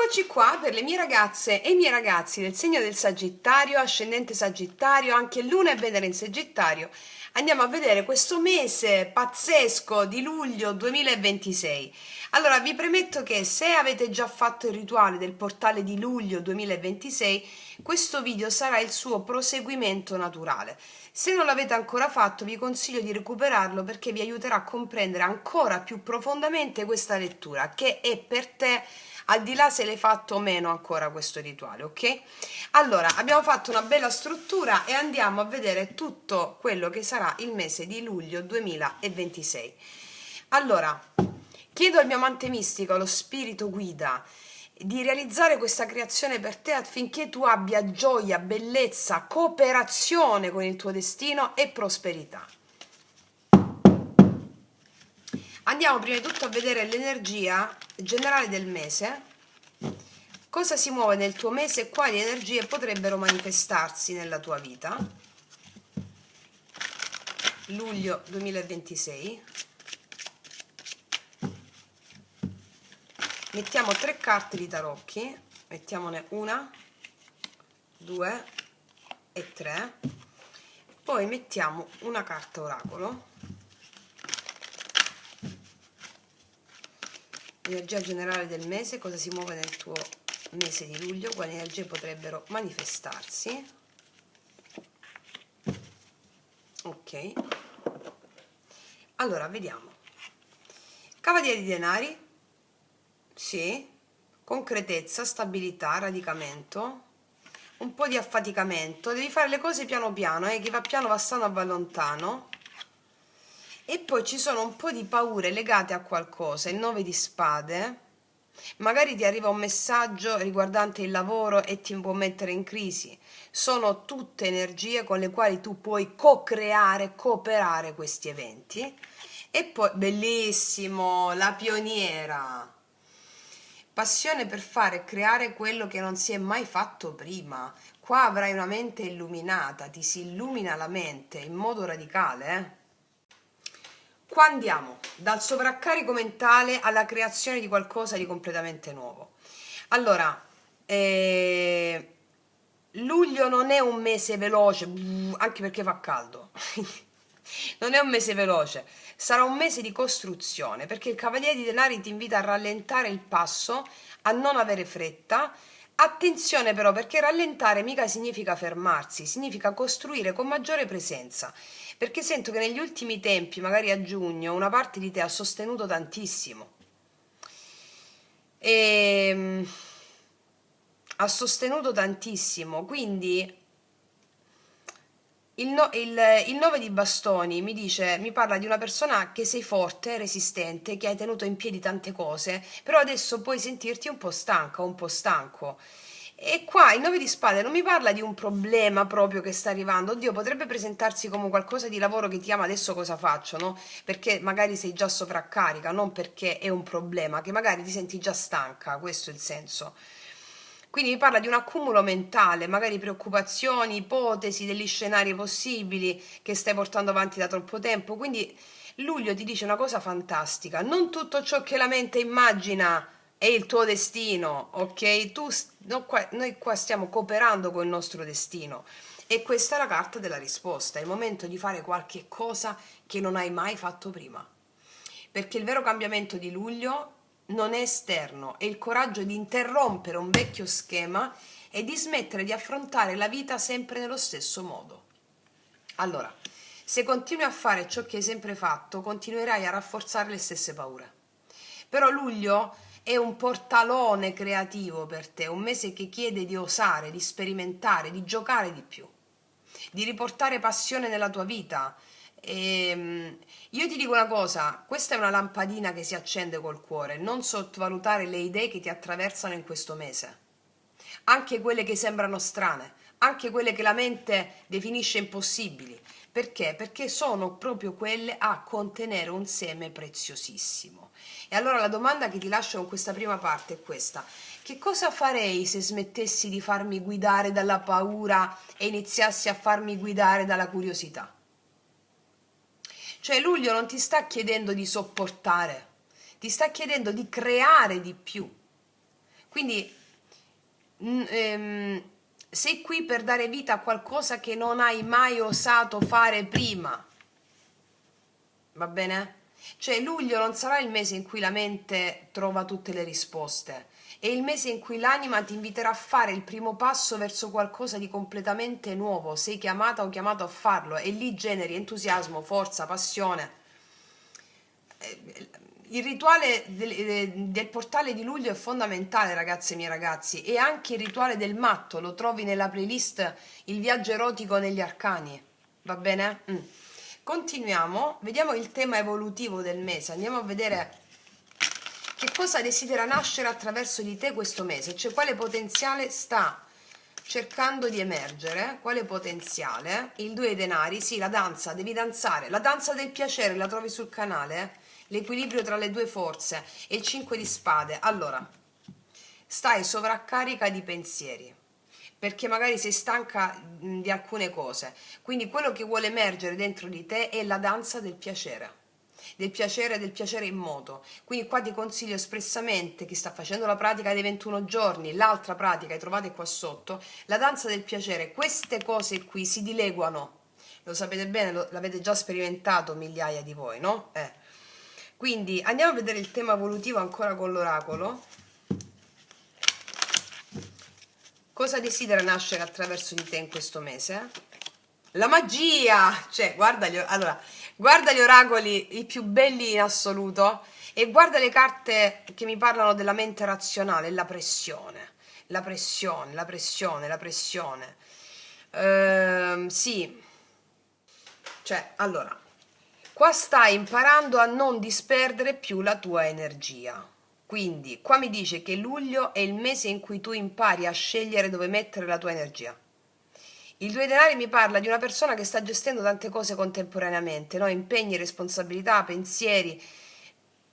Eccoci qua per le mie ragazze e i miei ragazzi del segno del Sagittario, ascendente Sagittario, anche Luna e Venere in Sagittario. Andiamo a vedere questo mese pazzesco di luglio 2026. Allora, vi premetto che se avete già fatto il rituale del portale di luglio 2026, questo video sarà il suo proseguimento naturale. Se non l'avete ancora fatto, vi consiglio di recuperarlo perché vi aiuterà a comprendere ancora più profondamente questa lettura, che è per te al di là se l'hai fatto o meno ancora questo rituale, ok? Allora, abbiamo fatto una bella struttura e andiamo a vedere tutto quello che sarà il mese di luglio 2026. Allora, chiedo al mio amante mistico, allo spirito guida, di realizzare questa creazione per te affinché tu abbia gioia, bellezza, cooperazione con il tuo destino e prosperità. Andiamo prima di tutto a vedere l'energia generale del mese, cosa si muove nel tuo mese e quali energie potrebbero manifestarsi nella tua vita. Luglio 2026. Mettiamo 3 carte di tarocchi, mettiamone una, 2 e 3, poi mettiamo una carta oracolo. Energia generale del mese, cosa si muove nel tuo mese di luglio, quali energie potrebbero manifestarsi. Ok, allora vediamo. Cavaliere di denari, sì, concretezza, stabilità, radicamento, un po' di affaticamento, devi fare le cose piano piano, chi va piano va sano, va lontano. E poi ci sono un po' di paure legate a qualcosa, il 9 di spade, magari ti arriva un messaggio riguardante il lavoro e ti può mettere in crisi. Sono tutte energie con le quali tu puoi co-creare, cooperare questi eventi. E poi, bellissimo, la pioniera. Passione per fare e creare quello che non si è mai fatto prima. Qua avrai una mente illuminata, ti si illumina la mente in modo radicale, Qua andiamo dal sovraccarico mentale alla creazione di qualcosa di completamente nuovo. Allora, luglio non è un mese veloce, anche perché fa caldo. Non è un mese veloce, sarà un mese di costruzione, perché il Cavaliere di Denari ti invita a rallentare il passo, a non avere fretta. Attenzione però, perché rallentare mica significa fermarsi, significa costruire con maggiore presenza, perché sento che negli ultimi tempi, magari a giugno, una parte di te ha sostenuto tantissimo. Ha sostenuto tantissimo, quindi il 9 di bastoni mi parla di una persona che sei forte, resistente, che hai tenuto in piedi tante cose, però adesso puoi sentirti un po' stanca, un po' stanco. E qua il 9 di spade non mi parla di un problema proprio che sta arrivando, oddio, potrebbe presentarsi come qualcosa di lavoro che ti chiama adesso cosa faccio, no? Perché magari sei già sovraccarica, non perché è un problema, che magari ti senti già stanca, questo è il senso. Quindi mi parla di un accumulo mentale, magari preoccupazioni, ipotesi degli scenari possibili che stai portando avanti da troppo tempo. Quindi luglio ti dice una cosa fantastica: non tutto ciò che la mente immagina è il tuo destino, ok? Noi qua stiamo cooperando con il nostro destino. E questa è la carta della risposta, è il momento di fare qualche cosa che non hai mai fatto prima. Perché il vero cambiamento di luglio non è esterno, è il coraggio di interrompere un vecchio schema e di smettere di affrontare la vita sempre nello stesso modo. Allora, se continui a fare ciò che hai sempre fatto, continuerai a rafforzare le stesse paure. Però luglio è un portalone creativo per te, un mese che chiede di osare, di sperimentare, di giocare di più, di riportare passione nella tua vita. Io ti dico una cosa, questa è una lampadina che si accende col cuore, non sottovalutare le idee che ti attraversano in questo mese, anche quelle che sembrano strane, anche quelle che la mente definisce impossibili. Perché? Perché sono proprio quelle a contenere un seme preziosissimo. E allora la domanda che ti lascio con questa prima parte è questa: che cosa farei se smettessi di farmi guidare dalla paura e iniziassi a farmi guidare dalla curiosità? Cioè luglio non ti sta chiedendo di sopportare, ti sta chiedendo di creare di più. Quindi sei qui per dare vita a qualcosa che non hai mai osato fare prima, va bene? Cioè luglio non sarà il mese in cui la mente trova tutte le risposte, è il mese in cui l'anima ti inviterà a fare il primo passo verso qualcosa di completamente nuovo, sei chiamata o chiamato a farlo e lì generi entusiasmo, forza, passione. Il rituale del portale di luglio è fondamentale, ragazze e miei ragazzi, e anche il rituale del matto lo trovi nella playlist Il viaggio erotico negli arcani, va bene? Continuiamo, vediamo il tema evolutivo del mese, andiamo a vedere che cosa desidera nascere attraverso di te questo mese, cioè quale potenziale sta cercando di emergere, quale potenziale. Il 2 denari, sì, la danza, devi danzare, la danza del piacere, la trovi sul canale, l'equilibrio tra le due forze, e il 5 di spade. Allora, stai sovraccarica di pensieri, perché magari sei stanca di alcune cose, quindi quello che vuole emergere dentro di te è la danza del piacere in moto. Quindi qua ti consiglio espressamente, chi sta facendo la pratica dei 21 giorni, l'altra pratica che trovate qua sotto, la danza del piacere. Queste cose qui si dileguano, lo sapete bene, l'avete già sperimentato migliaia di voi, no? Quindi andiamo a vedere il tema evolutivo ancora con l'oracolo. Cosa desidera nascere attraverso di te in questo mese? La magia! Cioè, guarda gli oracoli, i più belli in assoluto, e guarda le carte che mi parlano della mente razionale, la pressione, la pressione, la pressione, la pressione. Sì, cioè, allora, qua stai imparando a non disperdere più la tua energia. Quindi, qua mi dice che luglio è il mese in cui tu impari a scegliere dove mettere la tua energia. Il 2 denari mi parla di una persona che sta gestendo tante cose contemporaneamente, no? Impegni, responsabilità, pensieri,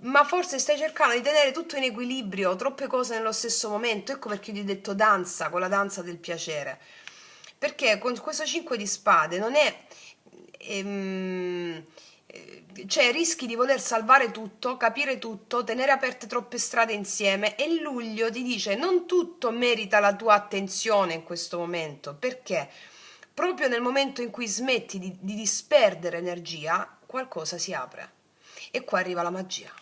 ma forse stai cercando di tenere tutto in equilibrio, troppe cose nello stesso momento. Ecco perché ti ho detto danza, con la danza del piacere. Perché con questo 5 di spade non è... cioè rischi di voler salvare tutto, capire tutto, tenere aperte troppe strade insieme, e luglio ti dice non tutto merita la tua attenzione in questo momento, perché proprio nel momento in cui smetti di disperdere energia, qualcosa si apre. E qua arriva la magia.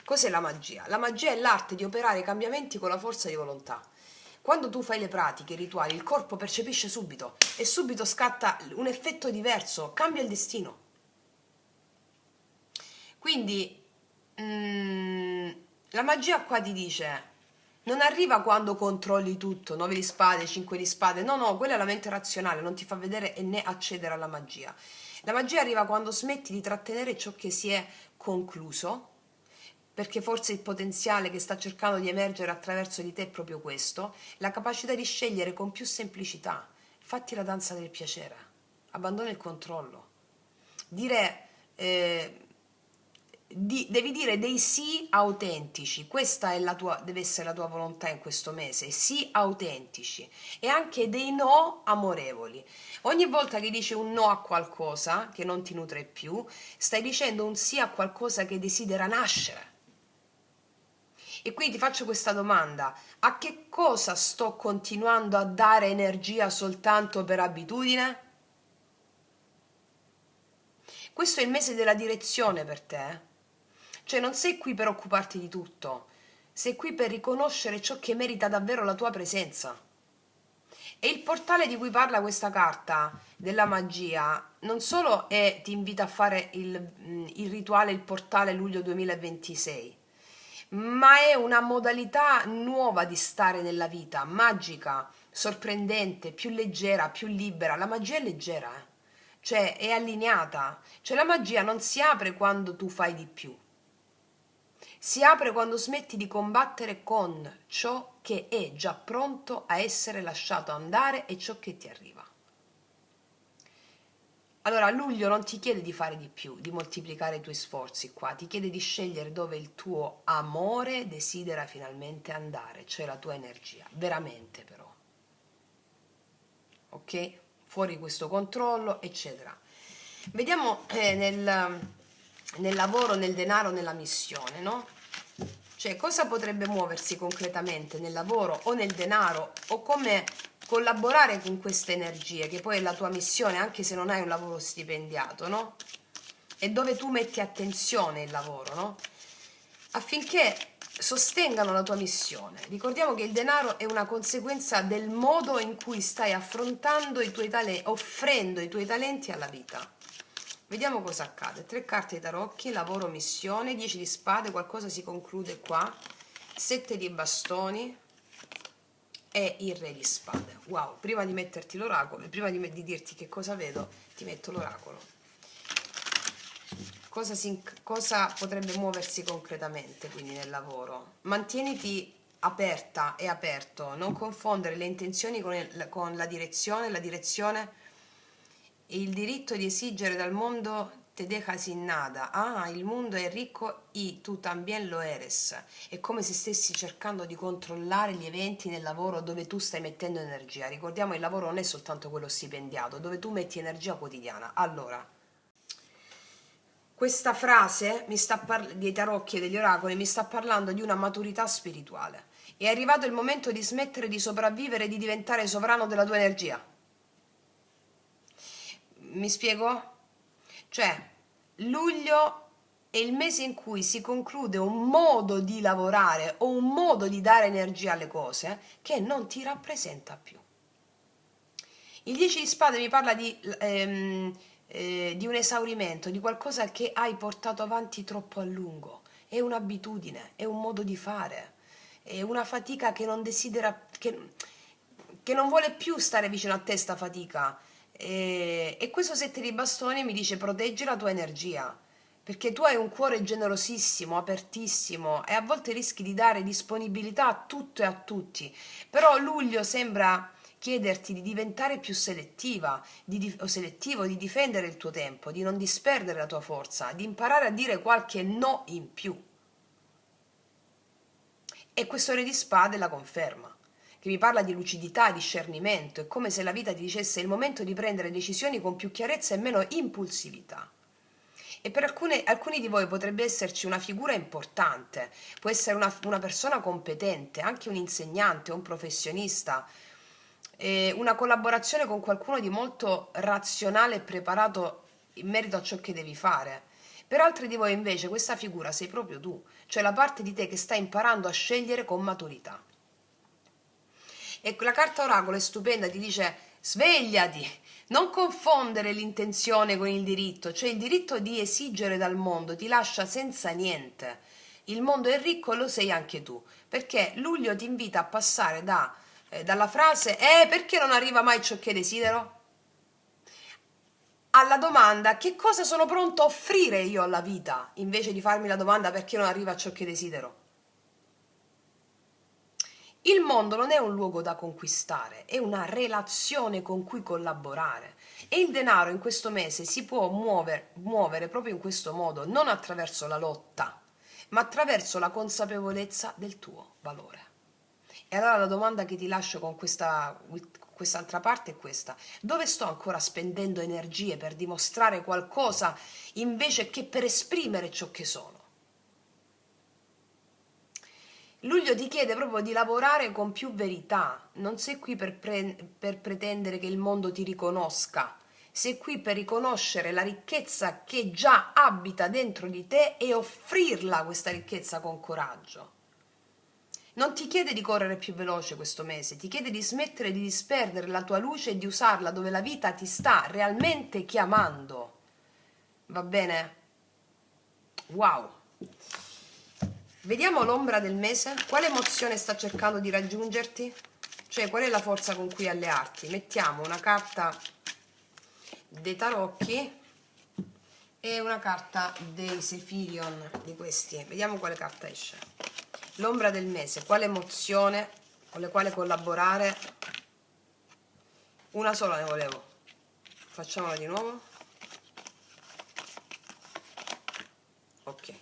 Cos'è la magia? La magia è l'arte di operare cambiamenti con la forza di volontà. Quando tu fai le pratiche, i rituali, il corpo percepisce subito e subito scatta un effetto diverso, cambia il destino. Quindi la magia qua ti dice, non arriva quando controlli tutto, 9 di spade, 5 di spade, no, no, quella è la mente razionale, non ti fa vedere e né accedere alla magia. La magia arriva quando smetti di trattenere ciò che si è concluso, perché forse il potenziale che sta cercando di emergere attraverso di te è proprio questo, la capacità di scegliere con più semplicità. Fatti la danza del piacere, abbandona il controllo. Dire, devi dire dei sì autentici, questa è la tua, deve essere la tua volontà in questo mese, sì autentici, e anche dei no amorevoli. Ogni volta che dici un no a qualcosa che non ti nutre più, stai dicendo un sì a qualcosa che desidera nascere. E quindi ti faccio questa domanda: a che cosa sto continuando a dare energia soltanto per abitudine? Questo è il mese della direzione per te. Cioè non sei qui per occuparti di tutto, sei qui per riconoscere ciò che merita davvero la tua presenza. E il portale di cui parla questa carta della magia non solo ti invita a fare il rituale, il portale luglio 2026, ma è una modalità nuova di stare nella vita, magica, sorprendente, più leggera, più libera. La magia è leggera, cioè è allineata. Cioè la magia non si apre quando tu fai di più, si apre quando smetti di combattere con ciò che è già pronto a essere lasciato andare e ciò che ti arriva. Allora, a luglio non ti chiede di fare di più, di moltiplicare i tuoi sforzi qua, ti chiede di scegliere dove il tuo amore desidera finalmente andare, cioè la tua energia, veramente però. Ok? Fuori questo controllo, eccetera. Vediamo nel lavoro, nel denaro, nella missione, no? Cioè, cosa potrebbe muoversi concretamente nel lavoro o nel denaro, o come collaborare con queste energie, che poi è la tua missione, anche se non hai un lavoro stipendiato, no? E dove tu metti attenzione il lavoro, no? Affinché sostengano la tua missione. Ricordiamo che il denaro è una conseguenza del modo in cui stai affrontando i tuoi talenti, offrendo i tuoi talenti alla vita. Vediamo cosa accade. 3 carte di tarocchi, lavoro, missione, 10 di spade, qualcosa si conclude qua, 7 di bastoni e il re di spade. Wow, prima di metterti l'oracolo, prima di dirti che cosa vedo, ti metto l'oracolo. Cosa potrebbe muoversi concretamente quindi nel lavoro? Mantieniti aperta e aperto, non confondere le intenzioni con la direzione. La direzione, il diritto di esigere dal mondo te deja sin nada. Ah, il mondo è ricco y tu también lo eres. È come se stessi cercando di controllare gli eventi nel lavoro dove tu stai mettendo energia. Ricordiamo, il lavoro non è soltanto quello stipendiato, dove tu metti energia quotidiana. Allora, questa frase dei tarocchi e degli oracoli mi sta parlando di una maturità spirituale. È arrivato il momento di smettere di sopravvivere e di diventare sovrano della tua energia. Mi spiego? Cioè, luglio è il mese in cui si conclude un modo di lavorare o un modo di dare energia alle cose che non ti rappresenta più. Il 10 di spade mi parla di un esaurimento, di qualcosa che hai portato avanti troppo a lungo. È un'abitudine, è un modo di fare, è una fatica che non desidera, che non vuole più stare vicino a te, sta fatica. E questo 7 di bastoni mi dice: proteggi la tua energia, perché tu hai un cuore generosissimo, apertissimo, e a volte rischi di dare disponibilità a tutto e a tutti. Però luglio sembra chiederti di diventare più selettiva o selettivo, di difendere il tuo tempo, di non disperdere la tua forza, di imparare a dire qualche no in più. E questo re di spade la conferma, che mi parla di lucidità, discernimento. È come se la vita ti dicesse: è il momento di prendere decisioni con più chiarezza e meno impulsività. E per alcuni di voi potrebbe esserci una figura importante, può essere una persona competente, anche un insegnante, un professionista, una collaborazione con qualcuno di molto razionale e preparato in merito a ciò che devi fare. Per altri di voi invece questa figura sei proprio tu, cioè la parte di te che sta imparando a scegliere con maturità. E la carta oracolo è stupenda, ti dice: svegliati, non confondere l'intenzione con il diritto, cioè il diritto di esigere dal mondo ti lascia senza niente. Il mondo è ricco e lo sei anche tu, perché luglio ti invita a passare dalla frase perché non arriva mai ciò che desidero? Alla domanda: che cosa sono pronto a offrire io alla vita, invece di farmi la domanda perché non arriva ciò che desidero. Il mondo non è un luogo da conquistare, è una relazione con cui collaborare, e il denaro in questo mese si può muovere proprio in questo modo, non attraverso la lotta, ma attraverso la consapevolezza del tuo valore. E allora la domanda che ti lascio con quest'altra parte è questa: dove sto ancora spendendo energie per dimostrare qualcosa invece che per esprimere ciò che sono? Luglio ti chiede proprio di lavorare con più verità. Non sei qui per pretendere che il mondo ti riconosca, sei qui per riconoscere la ricchezza che già abita dentro di te e offrirla, questa ricchezza, con coraggio. Non ti chiede di correre più veloce questo mese, ti chiede di smettere di disperdere la tua luce e di usarla dove la vita ti sta realmente chiamando. Va bene? Wow! Vediamo l'ombra del mese. Quale emozione sta cercando di raggiungerti? Cioè, qual è la forza con cui allearti? Mettiamo una carta dei tarocchi e una carta dei Sefirion, di questi. Vediamo quale carta esce. L'ombra del mese. Quale emozione con le quali collaborare? Una sola ne volevo. Facciamola di nuovo. Ok.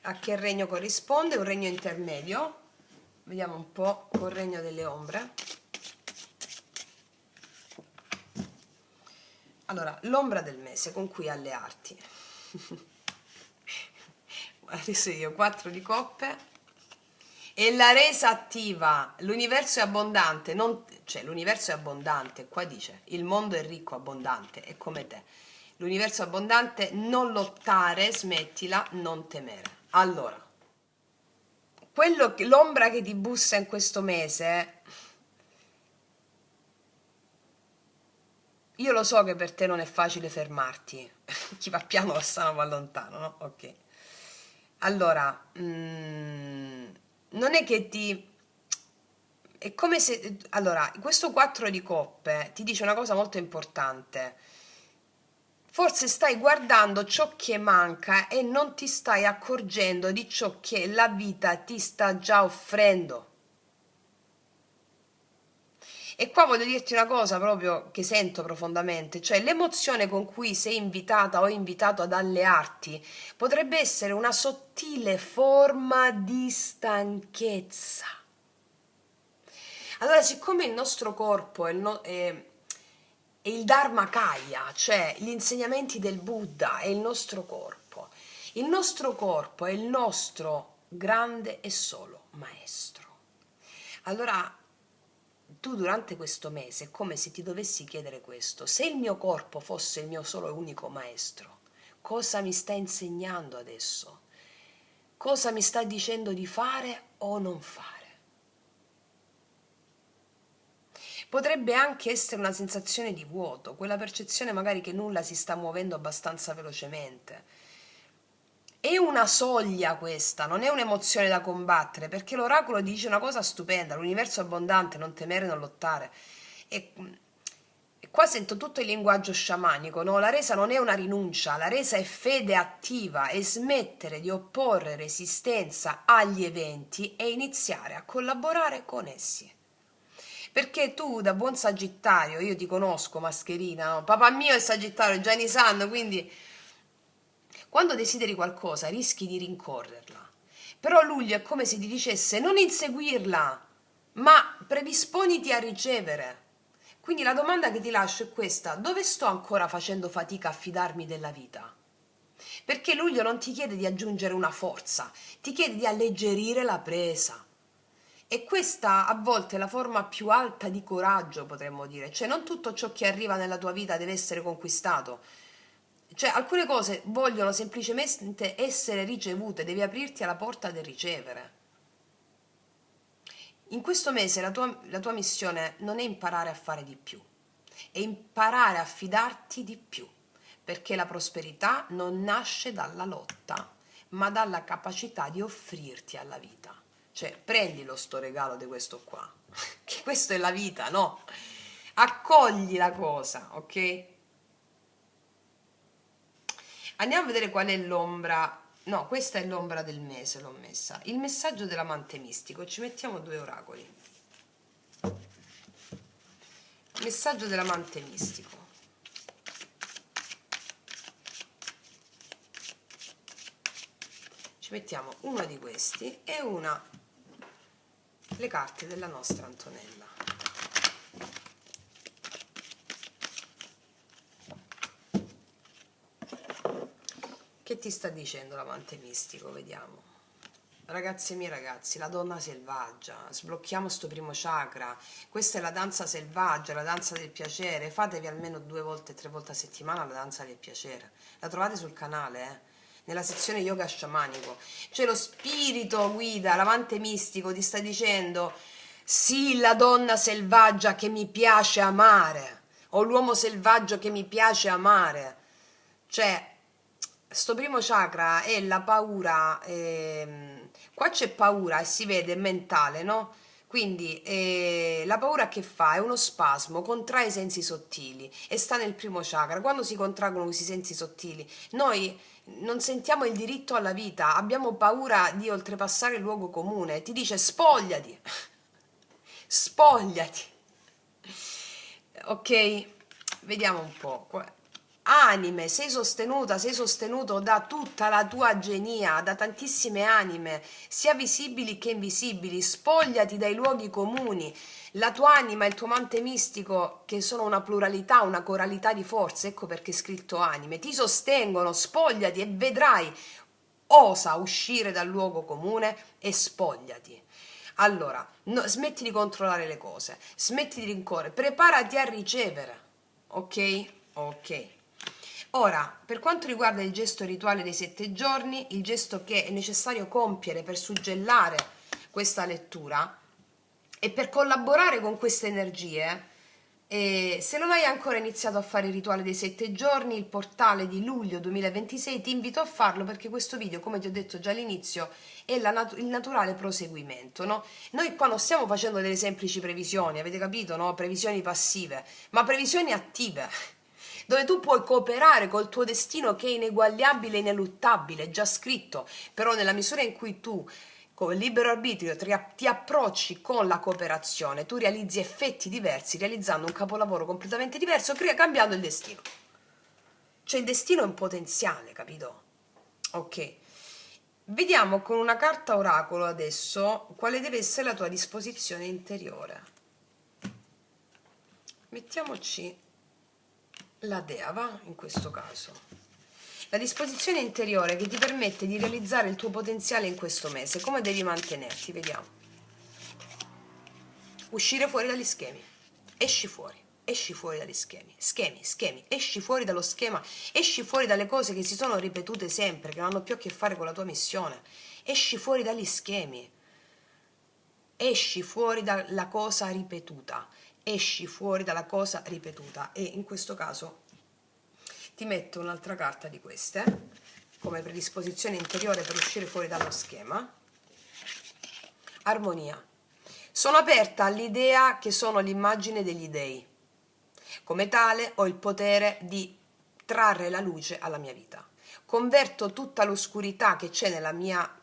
A che regno corrisponde? Un regno intermedio. Vediamo un po' col regno delle ombre. Allora, l'ombra del mese con cui allearti. adesso io 4 di coppe. E la resa attiva, l'universo è abbondante, cioè l'universo è abbondante, qua dice, il mondo è ricco, abbondante, è come te. L'universo è abbondante, non lottare, smettila, non temere. Allora, l'ombra che ti bussa in questo mese, io lo so che per te non è facile fermarti, chi va piano va lontano, no? Ok. Allora, non è che ti... È come se... Allora, questo 4 di coppe ti dice una cosa molto importante. Forse stai guardando ciò che manca e non ti stai accorgendo di ciò che la vita ti sta già offrendo. E qua voglio dirti una cosa proprio che sento profondamente, cioè l'emozione con cui sei invitata o invitato ad allearti potrebbe essere una sottile forma di stanchezza. Allora, siccome il nostro corpo è il Dharmakaya, cioè gli insegnamenti del Buddha, è il nostro corpo è il nostro grande e solo maestro. Allora, tu durante questo mese è come se ti dovessi chiedere questo: se il mio corpo fosse il mio solo e unico maestro, cosa mi sta insegnando adesso? Cosa mi sta dicendo di fare o non fare? Potrebbe anche essere una sensazione di vuoto, quella percezione magari che nulla si sta muovendo abbastanza velocemente. È una soglia questa, non è un'emozione da combattere, perché l'oracolo dice una cosa stupenda: l'universo è abbondante, non temere, non lottare. E qua sento tutto il linguaggio sciamanico, no? La resa non è una rinuncia, la resa è fede attiva, è smettere di opporre resistenza agli eventi e iniziare a collaborare con essi. Perché tu, da buon sagittario, io ti conosco, mascherina, no? Papà mio è sagittario, già in sanno, quindi quando desideri qualcosa rischi di rincorrerla. Però luglio è come se ti dicesse non inseguirla, ma predisponiti a ricevere. Quindi la domanda che ti lascio è questa: dove sto ancora facendo fatica a fidarmi della vita? Perché luglio non ti chiede di aggiungere una forza, ti chiede di alleggerire la presa. E questa a volte è la forma più alta di coraggio, potremmo dire. Cioè non tutto ciò che arriva nella tua vita deve essere conquistato. Cioè alcune cose vogliono semplicemente essere ricevute, devi aprirti alla porta del ricevere. In questo mese la tua missione non è imparare a fare di più, è imparare a fidarti di più, perché la prosperità non nasce dalla lotta, ma dalla capacità di offrirti alla vita. Cioè, prendilo sto regalo di questo qua, che questo è la vita, no? Accogli la cosa, ok? Andiamo a vedere qual è l'ombra. No, questa è l'ombra del mese, l'ho messa. Il messaggio dell'amante mistico. Ci mettiamo 2 oracoli. Messaggio dell'amante mistico. Ci mettiamo uno di questi e le carte della nostra Antonella. Che ti sta dicendo l'amante mistico? Vediamo. Ragazzi miei, ragazzi, la donna selvaggia, sblocchiamo sto primo chakra. Questa è la danza selvaggia, la danza del piacere. Fatevi almeno 2 volte, 3 volte a settimana la danza del piacere. La trovate sul canale, nella sezione yoga sciamanico. Cioè lo spirito guida, l'amante mistico ti sta dicendo: sì, la donna selvaggia che mi piace amare, o l'uomo selvaggio che mi piace amare. Cioè, sto primo chakra è la paura, qua c'è paura e si vede mentale, no? Quindi la paura che fa? È uno spasmo, contrae i sensi sottili e sta nel primo chakra. Quando si contraggono questi sensi sottili, noi non sentiamo il diritto alla vita, abbiamo paura di oltrepassare il luogo comune. Ti dice spogliati, spogliati. Ok, vediamo un po'. Anime, sei sostenuta, sei sostenuto da tutta la tua genia, da tantissime anime, sia visibili che invisibili. Spogliati dai luoghi comuni. La tua anima e il tuo amante mistico, che sono una pluralità, una coralità di forze, ecco perché è scritto anime, ti sostengono. Spogliati e vedrai osa uscire dal luogo comune e spogliati. Allora, smetti di controllare le cose, smetti di rincorrere, preparati a ricevere, ok? Ok. Ora, per quanto riguarda il gesto rituale dei 7 giorni, il gesto che è necessario compiere per suggellare questa lettura e per collaborare con queste energie, se non hai ancora iniziato a fare il rituale dei 7 giorni, il portale di luglio 2026 ti invito a farlo, perché questo video, come ti ho detto già all'inizio, è il naturale proseguimento, no? Noi qua non stiamo facendo delle semplici previsioni, avete capito, no? Previsioni passive, ma previsioni attive, dove tu puoi cooperare col tuo destino, che è ineguagliabile e ineluttabile, è già scritto. Però nella misura in cui tu con il libero arbitrio ti approcci con la cooperazione, tu realizzi effetti diversi, realizzando un capolavoro completamente diverso, cambiando il destino. Cioè il destino è un potenziale, capito? Ok. Vediamo con una carta oracolo adesso quale deve essere la tua disposizione interiore. Mettiamoci la dea, va, in questo caso. La disposizione interiore che ti permette di realizzare il tuo potenziale in questo mese. Come devi mantenerti? Vediamo. Uscire fuori dagli schemi. Esci fuori dagli schemi. Schemi, esci fuori dallo schema, esci fuori dalle cose che si sono ripetute sempre, che non hanno più a che fare con la tua missione. Esci fuori dagli schemi. Esci fuori dalla cosa ripetuta. Esci fuori dalla cosa ripetuta. E in questo caso ti metto un'altra carta di queste come predisposizione interiore per uscire fuori dallo schema. Armonia. Sono aperta all'idea che sono l'immagine degli dei. Come tale ho il potere di trarre la luce alla mia vita. Converto tutta l'oscurità che c'è nella mia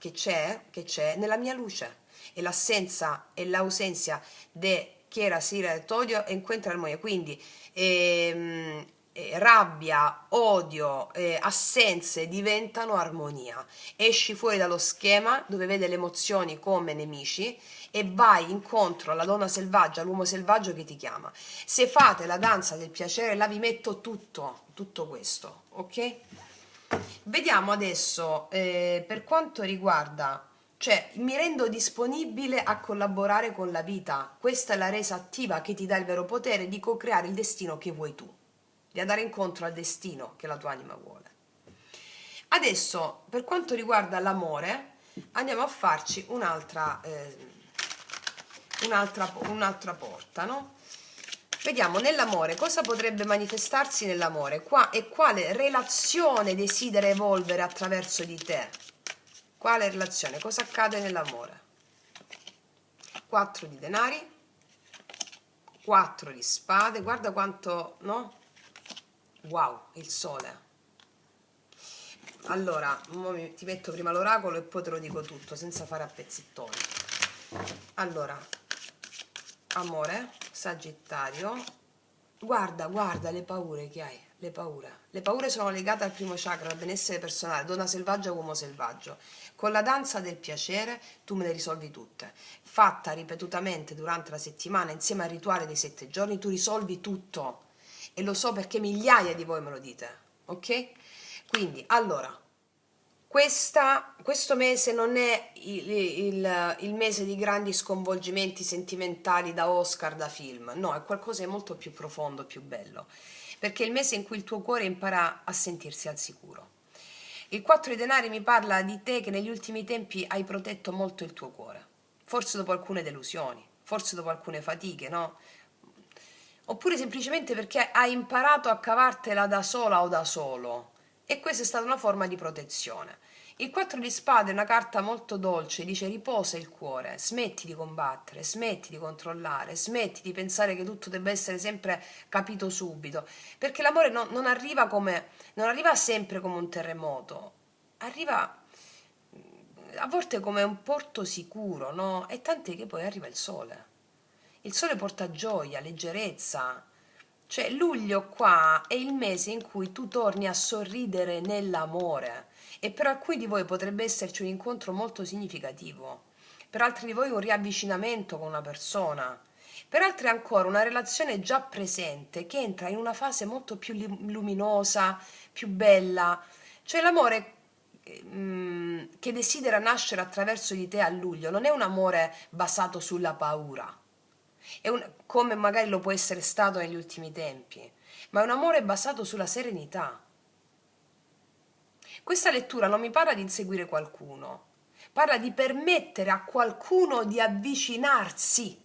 nella mia luce, e l'assenza e l'ausenza de chiera sira e todio encuentra armonia. Quindi rabbia, odio, assenze diventano armonia. Esci fuori dallo schema dove vede le emozioni come nemici e vai incontro alla donna selvaggia, all'uomo selvaggio che ti chiama. Se fate la danza del piacere, là vi metto tutto questo, ok? Vediamo adesso per quanto riguarda, cioè mi rendo disponibile a collaborare con la vita. Questa è la resa attiva che ti dà il vero potere di co-creare il destino che vuoi tu, di andare incontro al destino che la tua anima vuole. Adesso, per quanto riguarda l'amore, andiamo a farci un'altra porta, no? Vediamo nell'amore cosa potrebbe manifestarsi nell'amore qua, e quale relazione desidera evolvere attraverso di te. Quale relazione? Cosa accade nell'amore? 4 di denari, 4 di spade, guarda quanto, no? Wow, il sole. Allora, ti metto prima l'oracolo e poi te lo dico tutto, senza fare a pezzettoni. Allora, amore, Sagittario, guarda le paure che hai, le paure. Le paure sono legate al primo chakra, al benessere personale, donna selvaggia, uomo selvaggio. Con la danza del piacere tu me le risolvi tutte. Fatta ripetutamente durante la settimana, insieme al rituale dei 7 giorni, tu risolvi tutto. E lo so perché migliaia di voi me lo dite, ok? Quindi, allora, questo mese non è il mese di grandi sconvolgimenti sentimentali da Oscar, da film, no, è qualcosa di molto più profondo, più bello, perché è il mese in cui il tuo cuore impara a sentirsi al sicuro. Il 4 di denari mi parla di te che negli ultimi tempi hai protetto molto il tuo cuore, forse dopo alcune delusioni, forse dopo alcune fatiche, no? Oppure semplicemente perché hai imparato a cavartela da sola o da solo, e questa è stata una forma di protezione. Il 4 di spade è una carta molto dolce, dice riposa il cuore, smetti di combattere, smetti di controllare, smetti di pensare che tutto debba essere sempre capito subito, perché l'amore non arriva non arriva sempre come un terremoto, arriva a volte come un porto sicuro, no? E tant'è che poi arriva il sole. Il sole porta gioia, leggerezza. Cioè, luglio qua è il mese in cui tu torni a sorridere nell'amore, e per alcuni di voi potrebbe esserci un incontro molto significativo, per altri di voi un riavvicinamento con una persona, per altri ancora una relazione già presente che entra in una fase molto più luminosa, più bella. Cioè l'amore che desidera nascere attraverso di te a luglio non è un amore basato sulla paura, come magari lo può essere stato negli ultimi tempi, ma è un amore basato sulla serenità. Questa lettura non mi parla di inseguire qualcuno, parla di permettere a qualcuno di avvicinarsi,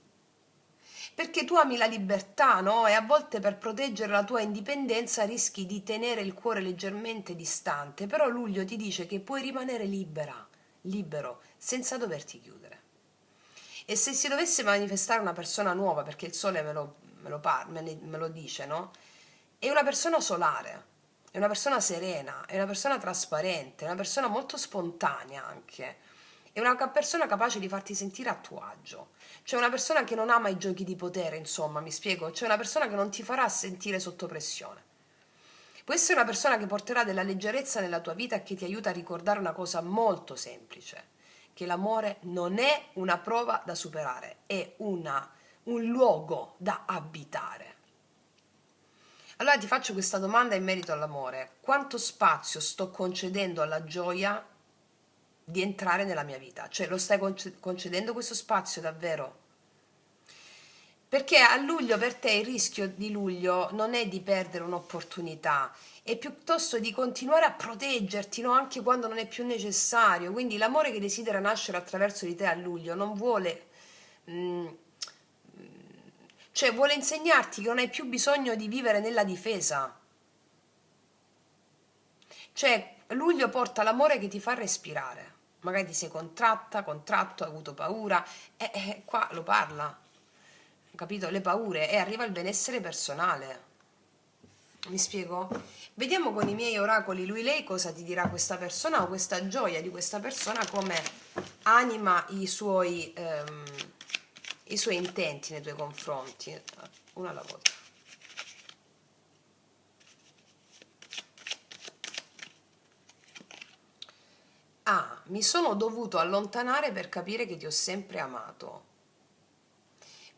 perché tu ami la libertà, no? E a volte per proteggere la tua indipendenza rischi di tenere il cuore leggermente distante, però Luglio ti dice che puoi rimanere libera, libero, senza doverti chiudere. E se si dovesse manifestare una persona nuova, perché il sole me lo dice, no? È una persona solare, è una persona serena, è una persona trasparente, è una persona molto spontanea anche, è una persona capace di farti sentire a tuo agio, cioè una persona che non ama i giochi di potere, insomma, mi spiego, cioè una persona che non ti farà sentire sotto pressione. Può essere una persona che porterà della leggerezza nella tua vita e che ti aiuta a ricordare una cosa molto semplice, che l'amore non è una prova da superare, è un luogo da abitare. Allora ti faccio questa domanda in merito all'amore. Quanto spazio sto concedendo alla gioia di entrare nella mia vita? Cioè lo stai concedendo questo spazio davvero? Perché a luglio per te il rischio di luglio non è di perdere un'opportunità, è piuttosto di continuare a proteggerti, no? Anche quando non è più necessario. Quindi l'amore che desidera nascere attraverso di te a luglio non vuole, mm, cioè vuole insegnarti che non hai più bisogno di vivere nella difesa. Cioè luglio porta l'amore che ti fa respirare. Magari ti sei contratto, hai avuto paura, e qua lo parla, capito? Le paure e arriva il benessere personale. Mi spiego? Vediamo con i miei oracoli lui lei cosa ti dirà questa persona o questa gioia di questa persona, come anima i suoi intenti nei tuoi confronti. Una alla volta. Ah, mi sono dovuto allontanare per capire che ti ho sempre amato.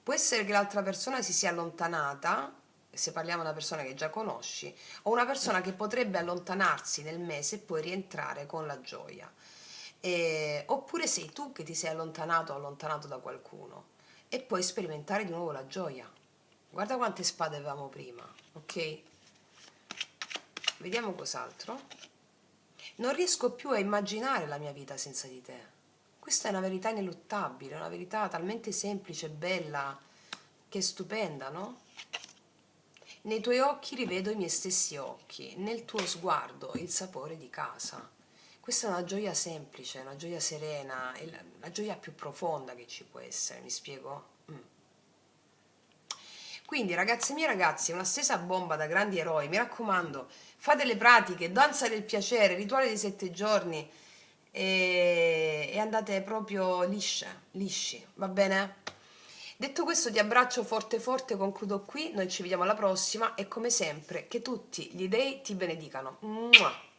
Può essere che l'altra persona si sia allontanata, se parliamo di una persona che già conosci, o una persona che potrebbe allontanarsi nel mese e poi rientrare con la gioia. Oppure sei tu che ti sei allontanato o allontanato da qualcuno e puoi sperimentare di nuovo la gioia. Guarda quante spade avevamo prima, ok? Vediamo cos'altro. Non riesco più a immaginare la mia vita senza di te. Questa è una verità ineluttabile, una verità talmente semplice, bella, che è stupenda, no? Nei tuoi occhi rivedo i miei stessi occhi, nel tuo sguardo il sapore di casa. Questa è una gioia semplice, una gioia serena, è la gioia più profonda che ci può essere, mi spiego? Quindi ragazze mie ragazzi, una stesa bomba da grandi eroi, mi raccomando, fate le pratiche, danza del piacere, rituale di 7 giorni e andate proprio lisci, va bene? Detto questo ti abbraccio forte forte, concludo qui, noi ci vediamo alla prossima e come sempre che tutti gli dei ti benedicano. Mua!